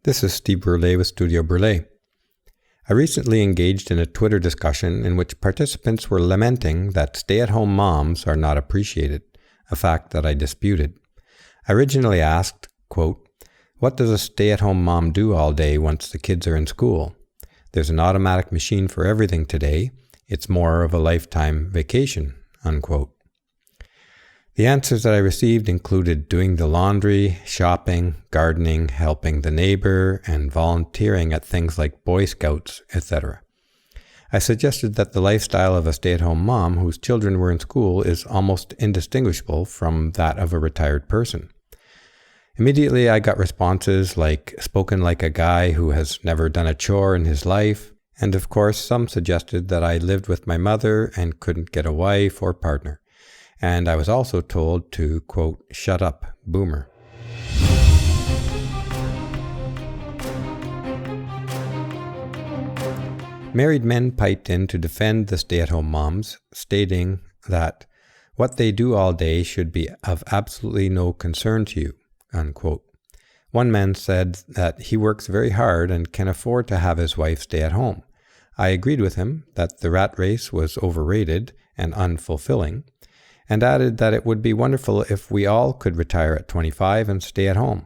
This is Steve Burlet with Studio Burlet. I recently engaged in a Twitter discussion in which participants were lamenting that stay-at-home moms are not appreciated, a fact that I disputed. I originally asked, quote, "What does a stay-at-home mom do all day once the kids are in school? There's an automatic machine for everything today. It's more of a lifetime vacation," unquote. The answers that I received included doing the laundry, shopping, gardening, helping the neighbor, and volunteering at things like Boy Scouts, etc. I suggested that the lifestyle of a stay-at-home mom whose children were in school is almost indistinguishable from that of a retired person. Immediately I got responses like "spoken like a guy who has never done a chore in his life," and of course some suggested that I lived with my mother and couldn't get a wife or partner. And I was also told to, quote, "shut up, boomer." Married men piped in to defend the stay-at-home moms, stating that what they do all day should be of absolutely no concern to you, unquote. One man said that he works very hard and can afford to have his wife stay at home. I agreed with him that the rat race was overrated and unfulfilling, and added that it would be wonderful if we all could retire at 25 and stay at home.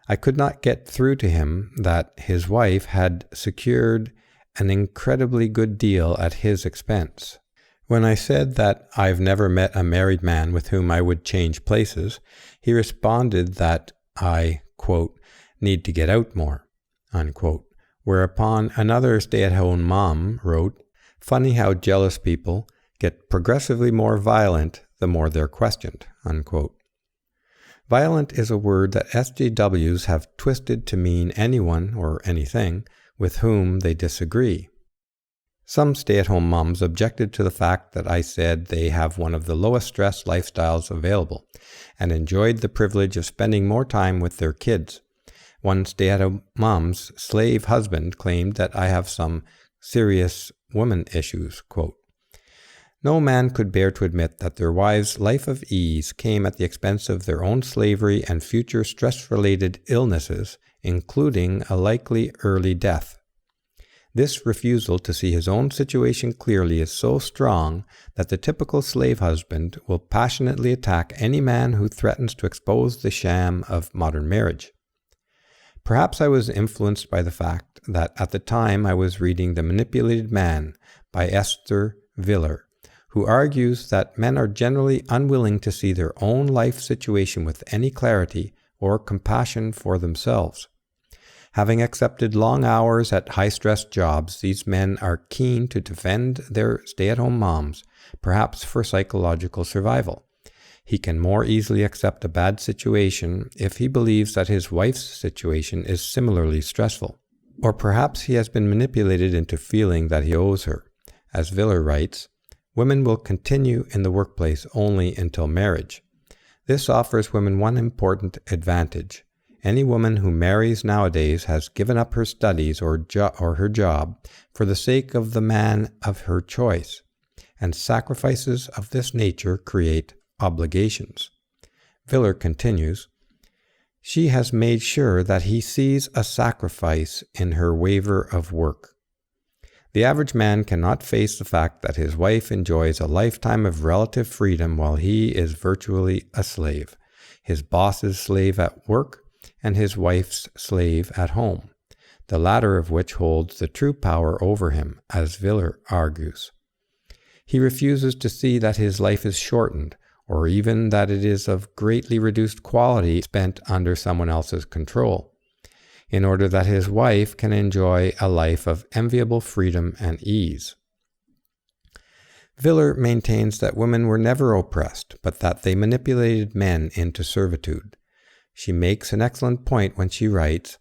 I could not get through to him that his wife had secured an incredibly good deal at his expense. When I said that I've never met a married man with whom I would change places, he responded that I, quote, "need to get out more," unquote. Whereupon another stay-at-home mom wrote, "Funny how jealous people get progressively more violent the more they're questioned," unquote. Violent is a word that SJWs have twisted to mean anyone or anything with whom they disagree. Some stay-at-home moms objected to the fact that I said they have one of the lowest stress lifestyles available and enjoyed the privilege of spending more time with their kids. One stay-at-home mom's slave husband claimed that I have some serious woman issues, quote. No man could bear to admit that their wives' life of ease came at the expense of their own slavery and future stress-related illnesses, including a likely early death. This refusal to see his own situation clearly is so strong that the typical slave husband will passionately attack any man who threatens to expose the sham of modern marriage. Perhaps I was influenced by the fact that at the time I was reading The Manipulated Man by Esther Vilar, who argues that men are generally unwilling to see their own life situation with any clarity or compassion for themselves. Having accepted long hours at high-stress jobs, these men are keen to defend their stay-at-home moms, perhaps for psychological survival. He can more easily accept a bad situation if he believes that his wife's situation is similarly stressful. Or perhaps he has been manipulated into feeling that he owes her. As Vilar writes, women will continue in the workplace only until marriage. This offers women one important advantage. Any woman who marries nowadays has given up her studies or her job for the sake of the man of her choice, and sacrifices of this nature create obligations. Vilar continues, "She has made sure that he sees a sacrifice in her waiver of work. The average man cannot face the fact that his wife enjoys a lifetime of relative freedom while he is virtually a slave, his boss's slave at work, and his wife's slave at home, the latter of which holds the true power over him, as Vilar argues. He refuses to see that his life is shortened, or even that it is of greatly reduced quality spent under someone else's control, in order that his wife can enjoy a life of enviable freedom and ease." Vilar maintains that women were never oppressed, but that they manipulated men into servitude. She makes an excellent point when she writes,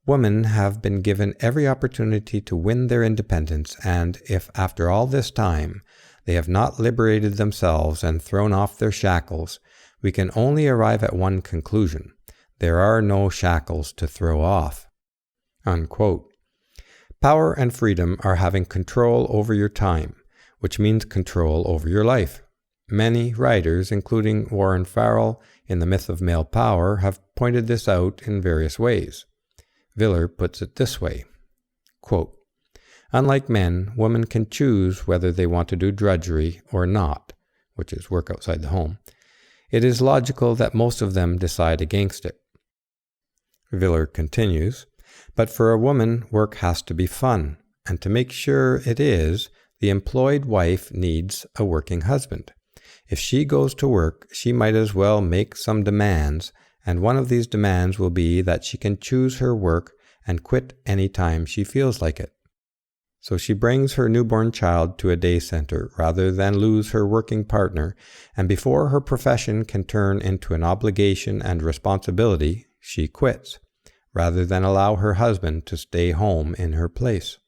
"Women have been given every opportunity to win their independence, and if after all this time they have not liberated themselves and thrown off their shackles, we can only arrive at one conclusion: there are no shackles to throw off." Unquote. Power and freedom are having control over your time, which means control over your life. Many writers, including Warren Farrell in The Myth of Male Power, have pointed this out in various ways. Vilar puts it this way, quote, "Unlike men, women can choose whether they want to do drudgery or not," which is work outside the home. "It is logical that most of them decide against it." Vilar continues, "But for a woman, work has to be fun, and to make sure it is, the employed wife needs a working husband. If she goes to work, she might as well make some demands, and one of these demands will be that she can choose her work and quit any time she feels like it. So she brings her newborn child to a day center rather than lose her working partner, and before her profession can turn into an obligation and responsibility, she quits, rather than allow her husband to stay home in her place."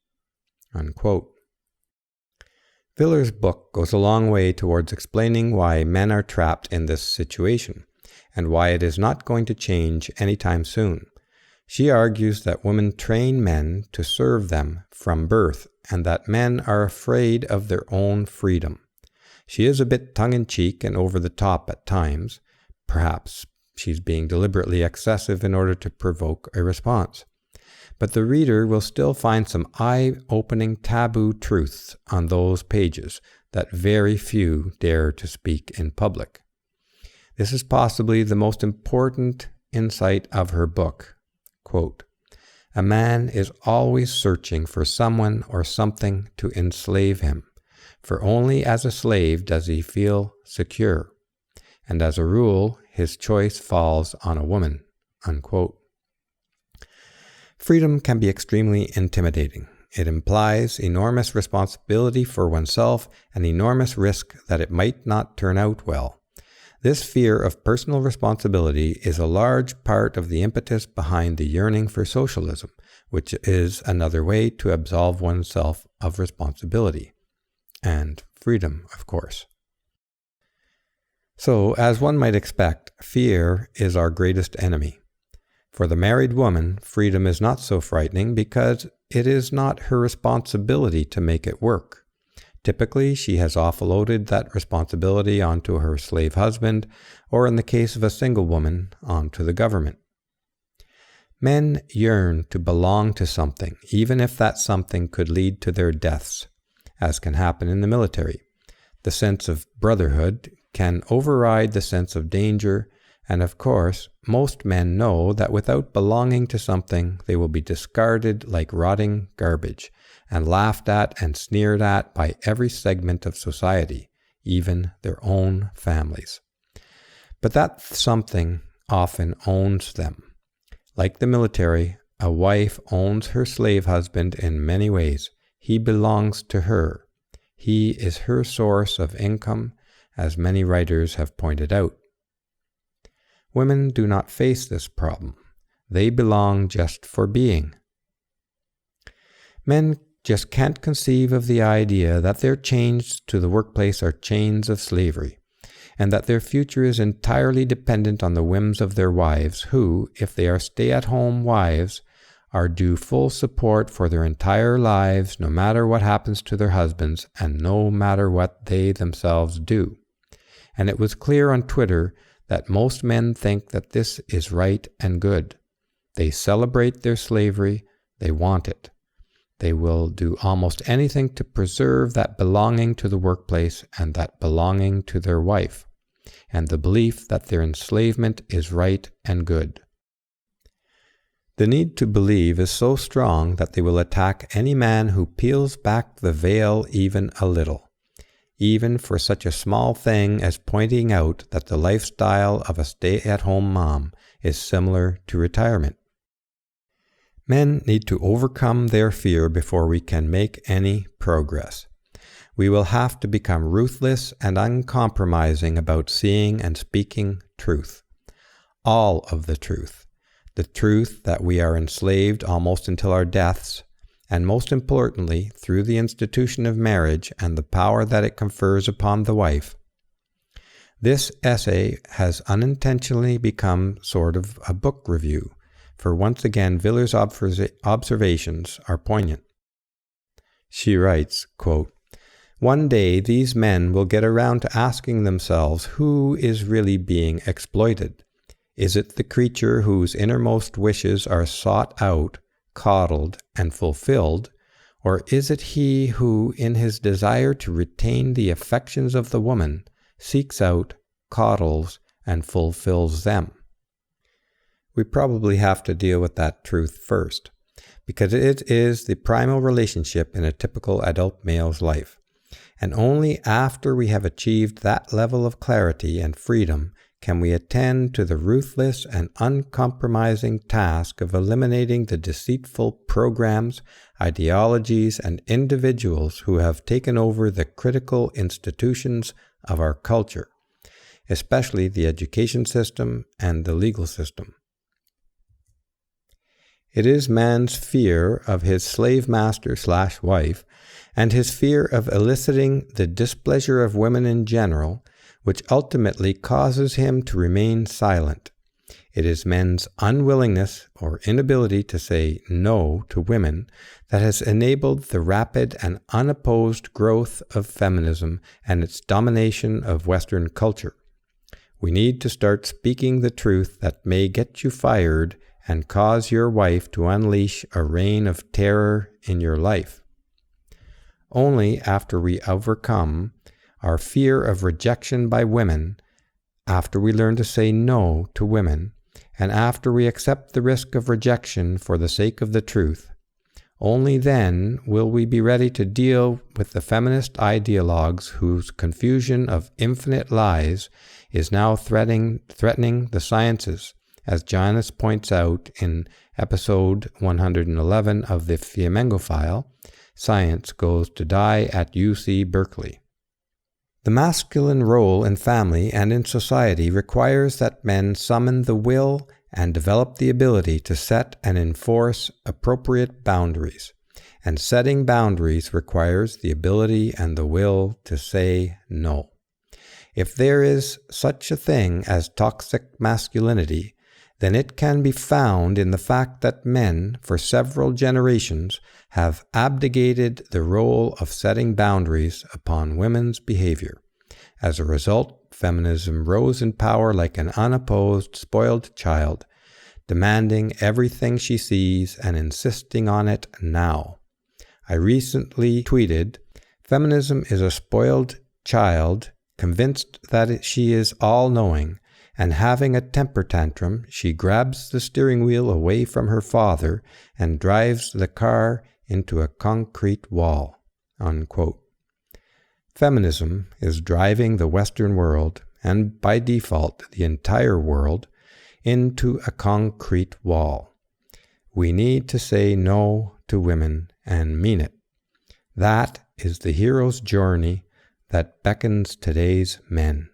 Unquote. Vilar's book goes a long way towards explaining why men are trapped in this situation, and why it is not going to change anytime soon. She argues that women train men to serve them from birth, and that men are afraid of their own freedom. She is a bit tongue-in-cheek and over the top at times. Perhaps she's being deliberately excessive in order to provoke a response. But the reader will still find some eye-opening taboo truths on those pages that very few dare to speak in public. This is possibly the most important insight of her book. Quote, "A man is always searching for someone or something to enslave him, for only as a slave does he feel secure, and as a rule his choice falls on a woman." Unquote. Freedom can be extremely intimidating. It implies enormous responsibility for oneself and enormous risk that it might not turn out well. This fear of personal responsibility is a large part of the impetus behind the yearning for socialism, which is another way to absolve oneself of responsibility. And freedom, of course. So, as one might expect, fear is our greatest enemy. For the married woman, freedom is not so frightening because it is not her responsibility to make it work. Typically, she has offloaded that responsibility onto her slave husband, or in the case of a single woman, onto the government. Men yearn to belong to something, even if that something could lead to their deaths, as can happen in the military. The sense of brotherhood can override the sense of danger, and of course, most men know that without belonging to something, they will be discarded like rotting garbage, and laughed at and sneered at by every segment of society, even their own families. But that something often owns them. Like the military, a wife owns her slave husband in many ways. He belongs to her. He is her source of income, as many writers have pointed out. Women do not face this problem. They belong just for being. Men just can't conceive of the idea that their chains to the workplace are chains of slavery, and that their future is entirely dependent on the whims of their wives, who, if they are stay-at-home wives, are due full support for their entire lives, no matter what happens to their husbands, and no matter what they themselves do. And it was clear on Twitter that most men think that this is right and good. They celebrate their slavery, they want it. They will do almost anything to preserve that belonging to the workplace and that belonging to their wife, and the belief that their enslavement is right and good. The need to believe is so strong that they will attack any man who peels back the veil even a little, even for such a small thing as pointing out that the lifestyle of a stay-at-home mom is similar to retirement. Men need to overcome their fear before we can make any progress. We will have to become ruthless and uncompromising about seeing and speaking truth. All of the truth. The truth that we are enslaved almost until our deaths, and most importantly, through the institution of marriage and the power that it confers upon the wife. This essay has unintentionally become sort of a book review, for once again Vilar's observations are poignant. She writes, quote, "One day these men will get around to asking themselves who is really being exploited. Is it the creature whose innermost wishes are sought out, coddled, and fulfilled, or is it he who, in his desire to retain the affections of the woman, seeks out, coddles, and fulfills them? We probably have to deal with that truth first, because it is the primal relationship in a typical adult male's life, and only after we have achieved that level of clarity and freedom can we attend to the ruthless and uncompromising task of eliminating the deceitful programs, ideologies, and individuals who have taken over the critical institutions of our culture, especially the education system and the legal system. It is man's fear of his slave master/wife and his fear of eliciting the displeasure of women in general which ultimately causes him to remain silent. It is men's unwillingness or inability to say no to women that has enabled the rapid and unopposed growth of feminism and its domination of Western culture. We need to start speaking the truth that may get you fired and cause your wife to unleash a reign of terror in your life. Only after we overcome our fear of rejection by women, after we learn to say no to women, and after we accept the risk of rejection for the sake of the truth, only then will we be ready to deal with the feminist ideologues whose confusion of infinite lies is now threatening the sciences, as Janus points out in episode 111 of the Fiamengo File, Science Goes to Die at UC-Berkeley. The masculine role in family and in society requires that men summon the will and develop the ability to set and enforce appropriate boundaries. And setting boundaries requires the ability and the will to say no. If there is such a thing as toxic masculinity, then it can be found in the fact that men, for several generations, have abdicated the role of setting boundaries upon women's behavior. As a result, feminism rose in power like an unopposed, spoiled child, demanding everything she sees and insisting on it now. I recently tweeted, "Feminism is a spoiled child convinced that she is all-knowing, and having a temper tantrum, she grabs the steering wheel away from her father and drives the car into a concrete wall." Unquote. Feminism is driving the Western world, and by default the entire world, into a concrete wall. We need to say no to women and mean it. That is the hero's journey that beckons today's men.